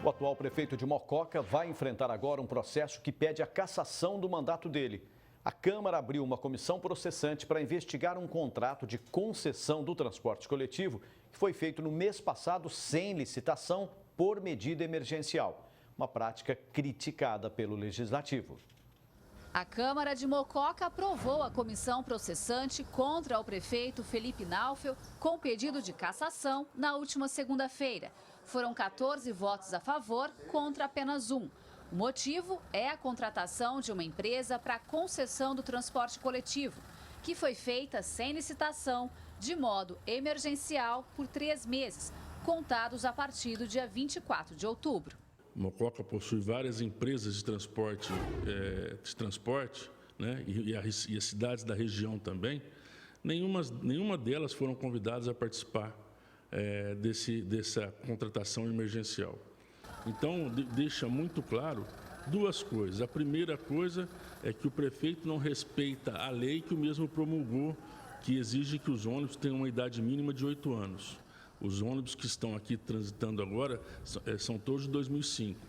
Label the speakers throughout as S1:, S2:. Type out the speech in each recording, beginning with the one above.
S1: O atual prefeito de Mococa vai enfrentar agora um processo que pede a cassação do mandato dele. A Câmara abriu uma comissão processante para investigar um contrato de concessão do transporte coletivo que foi feito no mês passado sem licitação por medida emergencial. Uma prática criticada pelo Legislativo.
S2: A Câmara de Mococa aprovou a comissão processante contra o prefeito Felipe Naufel com pedido de cassação na última segunda-feira. Foram 14 votos a favor contra apenas um. O motivo é a contratação de uma empresa para a concessão do transporte coletivo, que foi feita sem licitação, de modo emergencial, por 3 meses, contados a partir do dia 24 de outubro.
S3: Mococa possui várias empresas de transporte, né, e as cidades da região também. Nenhuma delas foram convidadas a participar dessa contratação emergencial. Então, deixa muito claro duas coisas. A primeira coisa é que o prefeito não respeita a lei que o mesmo promulgou, que exige que os ônibus tenham uma idade mínima de 8 anos. Os ônibus que estão aqui transitando agora são todos de 2005.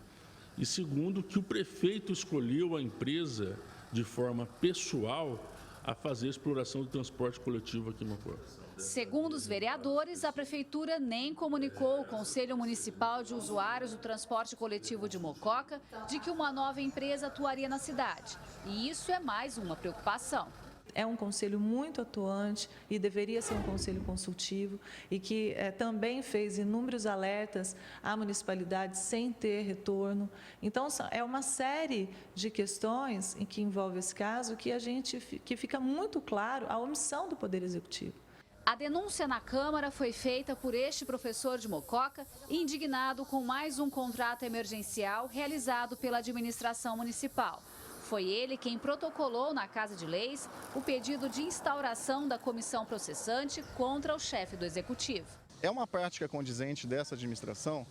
S3: E segundo, que o prefeito escolheu a empresa de forma pessoal a fazer a exploração do transporte coletivo aqui em Mococa.
S2: Segundo os vereadores, a Prefeitura nem comunicou ao Conselho Municipal de Usuários do Transporte Coletivo de Mococa de que uma nova empresa atuaria na cidade. E isso é mais uma preocupação.
S4: É um conselho muito atuante e deveria ser um conselho consultivo e que também fez inúmeros alertas à municipalidade sem ter retorno. Então, é uma série de questões em que envolve esse caso que fica muito claro a omissão do Poder Executivo.
S2: A denúncia na Câmara foi feita por este professor de Mococa, indignado com mais um contrato emergencial realizado pela administração municipal. Foi ele quem protocolou na Casa de Leis o pedido de instauração da comissão processante contra o chefe do Executivo.
S5: É uma prática condizente dessa administração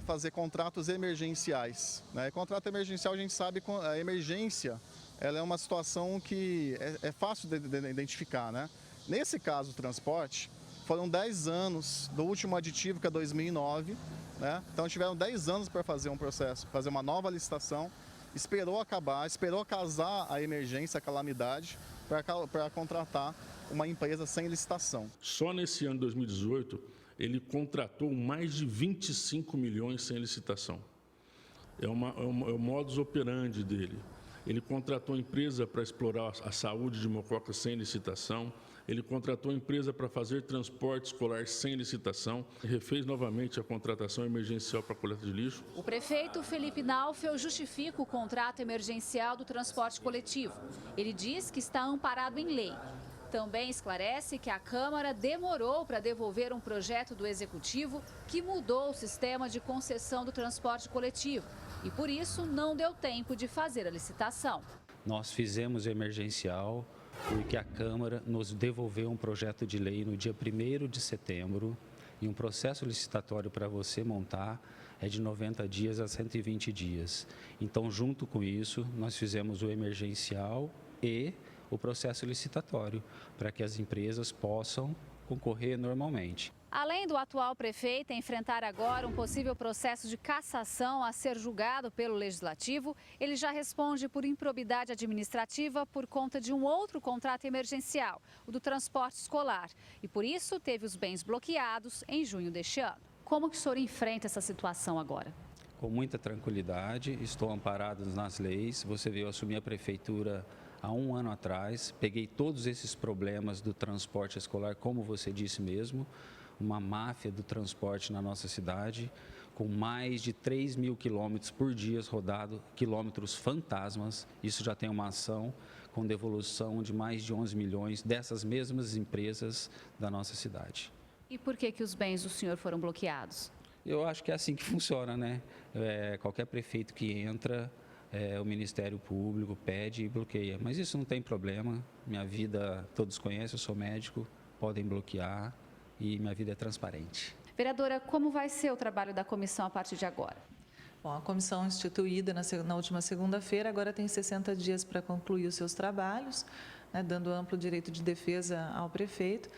S5: fazer contratos emergenciais, né? Contrato emergencial, a gente sabe que a emergência ela é uma situação que é fácil de identificar, né? Nesse caso, o transporte, foram 10 anos do último aditivo, que é 2009, né? Então tiveram 10 anos para fazer um processo, fazer uma nova licitação. Esperou acabar, esperou casar a emergência, a calamidade, para contratar uma empresa sem licitação.
S3: Só nesse ano de 2018, ele contratou mais de 25 milhões sem licitação. É o modus operandi dele. Ele contratou empresa para explorar a saúde de Mococa sem licitação. Ele contratou empresa para fazer transporte escolar sem licitação. Refez novamente a contratação emergencial para a coleta de lixo.
S2: O prefeito Felipe Naufel justifica o contrato emergencial do transporte coletivo. Ele diz que está amparado em lei. Também esclarece que a Câmara demorou para devolver um projeto do Executivo que mudou o sistema de concessão do transporte coletivo e, por isso, não deu tempo de fazer a licitação.
S6: Nós fizemos emergencial porque a Câmara nos devolveu um projeto de lei no dia 1º de setembro e um processo licitatório para você montar é de 90 dias a 120 dias. Então, junto com isso, nós fizemos o emergencial e o processo licitatório, para que as empresas possam concorrer normalmente.
S2: Além do atual prefeito enfrentar agora um possível processo de cassação a ser julgado pelo Legislativo, ele já responde por improbidade administrativa por conta de um outro contrato emergencial, o do transporte escolar. E por isso teve os bens bloqueados em junho deste ano. Como que o senhor enfrenta essa situação agora?
S6: Com muita tranquilidade, estou amparado nas leis. Você veio assumir a prefeitura há 1 ano atrás, peguei todos esses problemas do transporte escolar, como você disse mesmo, uma máfia do transporte na nossa cidade, com mais de 3 mil quilômetros por dia rodado, quilômetros fantasmas. Isso já tem uma ação com devolução de mais de 11 milhões dessas mesmas empresas da nossa cidade.
S2: E por que os bens do senhor foram bloqueados?
S6: Eu acho que é assim que funciona, né? Qualquer prefeito que entra, o Ministério Público pede e bloqueia. Mas isso não tem problema. Minha vida, todos conhecem, eu sou médico, podem bloquear e minha vida é transparente.
S2: Vereadora, como vai ser o trabalho da comissão a partir de agora?
S4: Bom, a comissão instituída na última segunda-feira agora tem 60 dias para concluir os seus trabalhos, né, dando amplo direito de defesa ao prefeito.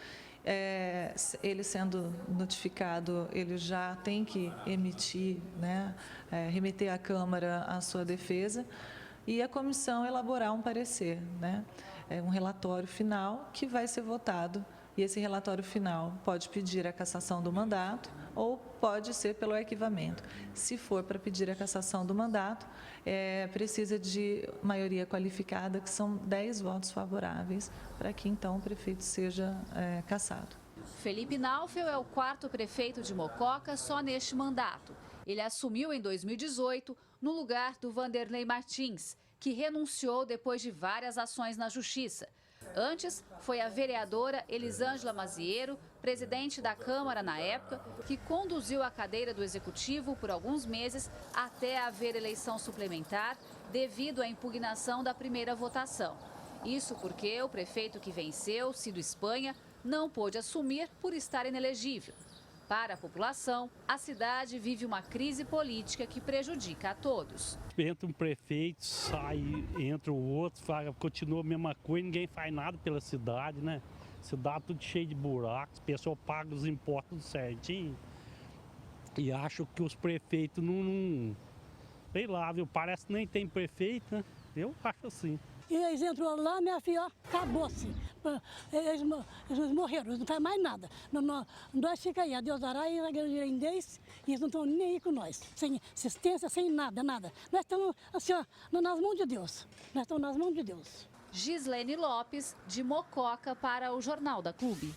S4: ele sendo notificado, ele já tem que emitir, né, remeter à Câmara a sua defesa e a comissão elaborar um parecer, né, um relatório final que vai ser votado. E esse relatório final pode pedir a cassação do mandato ou pode ser pelo arquivamento. Se for para pedir a cassação do mandato, precisa de maioria qualificada, que são 10 votos favoráveis, para que então o prefeito seja cassado.
S2: Felipe Naufel é o 4º prefeito de Mococa só neste mandato. Ele assumiu em 2018 no lugar do Vanderlei Martins, que renunciou depois de várias ações na Justiça. Antes, foi a vereadora Elisângela Maziero, presidente da Câmara na época, que conduziu a cadeira do Executivo por alguns meses até haver eleição suplementar devido à impugnação da primeira votação. Isso porque o prefeito que venceu, Cido Espanha, não pôde assumir por estar inelegível. Para a população, a cidade vive uma crise política que prejudica a todos.
S7: Entra um prefeito, sai, entra o outro, continua a mesma coisa, ninguém faz nada pela cidade, né? Cidade tudo cheio de buracos, o pessoal paga os impostos tudo certinho. E acho que os prefeitos não sei lá, viu? Parece que nem tem prefeito, né? Eu acho assim.
S8: E eles entrou lá, minha filha, acabou-se. Eles morreram, eles não fazem mais nada. Nós ficamos aí, a Deus dará e a igreja em Deus, e eles não estão nem aí com nós. Sem assistência, sem nada, nada. Nós estamos assim, ó, nas mãos de Deus. Nós estamos nas mãos de Deus.
S2: Gislene Lopes, de Mococa, para o Jornal da Clube.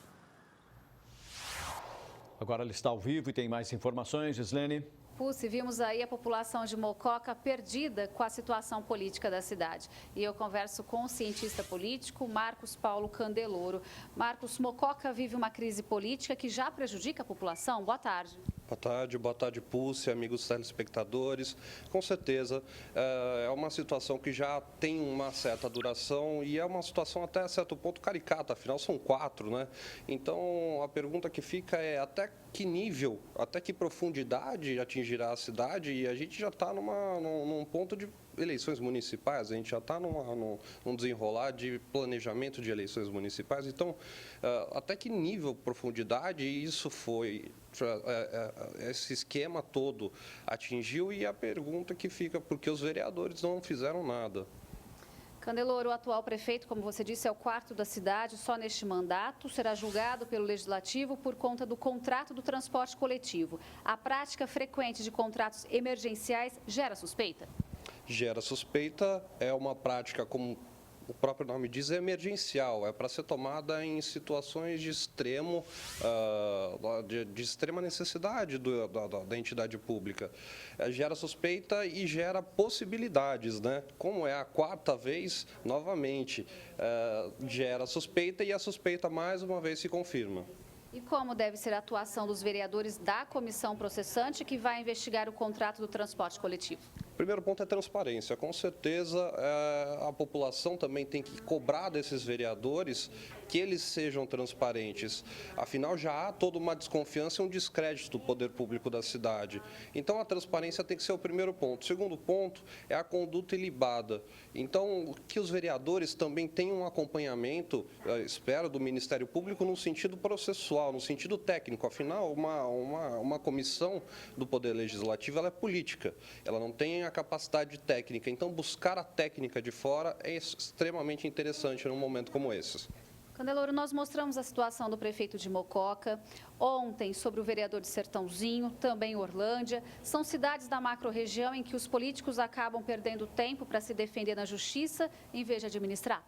S1: Agora ela está ao vivo e tem mais informações, Gislene.
S2: Pussi, vimos aí a população de Mococa perdida com a situação política da cidade. E eu converso com o cientista político Marcos Paulo Candeloro. Marcos, Mococa vive uma crise política que já prejudica a população? Boa tarde.
S9: Boa tarde, Pussi, amigos telespectadores. Com certeza, é uma situação que já tem uma certa duração e é uma situação até certo ponto caricata, afinal são 4, né? Então, a pergunta que fica é até que nível, até que profundidade atingirá a cidade, e a gente já está num ponto de eleições municipais, a gente já está num desenrolar de planejamento de eleições municipais, então, até que nível, profundidade isso foi, esse esquema todo atingiu, e a pergunta que fica, por que os vereadores não fizeram nada?
S2: Candeloro, o atual prefeito, como você disse, é o 4º da cidade, só neste mandato, será julgado pelo Legislativo por conta do contrato do transporte coletivo. A prática frequente de contratos emergenciais gera suspeita?
S9: Gera suspeita, é uma prática, como o próprio nome diz, é emergencial, é para ser tomada em situações de extremo, de extrema necessidade da entidade pública. Gera suspeita e gera possibilidades, né? Como é a 4ª vez, novamente, gera suspeita e a suspeita mais uma vez se confirma.
S2: E como deve ser a atuação dos vereadores da comissão processante que vai investigar o contrato do transporte coletivo?
S9: O primeiro ponto é transparência. Com certeza, a população também tem que cobrar desses vereadores que eles sejam transparentes. Afinal, já há toda uma desconfiança e um descrédito do poder público da cidade. Então, a transparência tem que ser o primeiro ponto. O segundo ponto é a conduta ilibada. Então, que os vereadores também tenham um acompanhamento, espero, do Ministério Público no sentido processual, no sentido técnico. Afinal, uma comissão do Poder Legislativo ela é política, ela não tem a capacidade técnica. Então, buscar a técnica de fora é extremamente interessante num momento como esse.
S2: Candeloro, nós mostramos a situação do prefeito de Mococa, ontem sobre o vereador de Sertãozinho, também Orlândia. São cidades da macro-região em que os políticos acabam perdendo tempo para se defender na justiça em vez de administrar?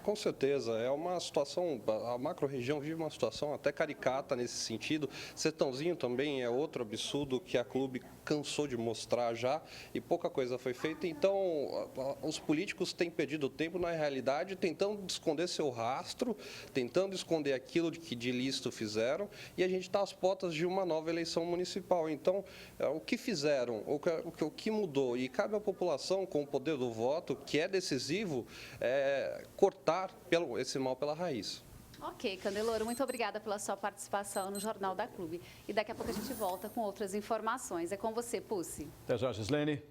S9: Com certeza, é uma situação, a macro-região vive uma situação até caricata nesse sentido. Sertãozinho também é outro absurdo que a clube cansou de mostrar já e pouca coisa foi feita. Então, os políticos têm perdido tempo, na realidade, tentando esconder seu rastro, tentando esconder aquilo que de ilícito fizeram, e a gente está às portas de uma nova eleição municipal. Então, o que fizeram, o que mudou, e cabe à população, com o poder do voto, que é decisivo, cortar esse mal pela raiz.
S2: Ok, Candeloro, muito obrigada pela sua participação no Jornal da Clube. E daqui a pouco a gente volta com outras informações. É com você, Pussi.
S1: Até já, Gislene.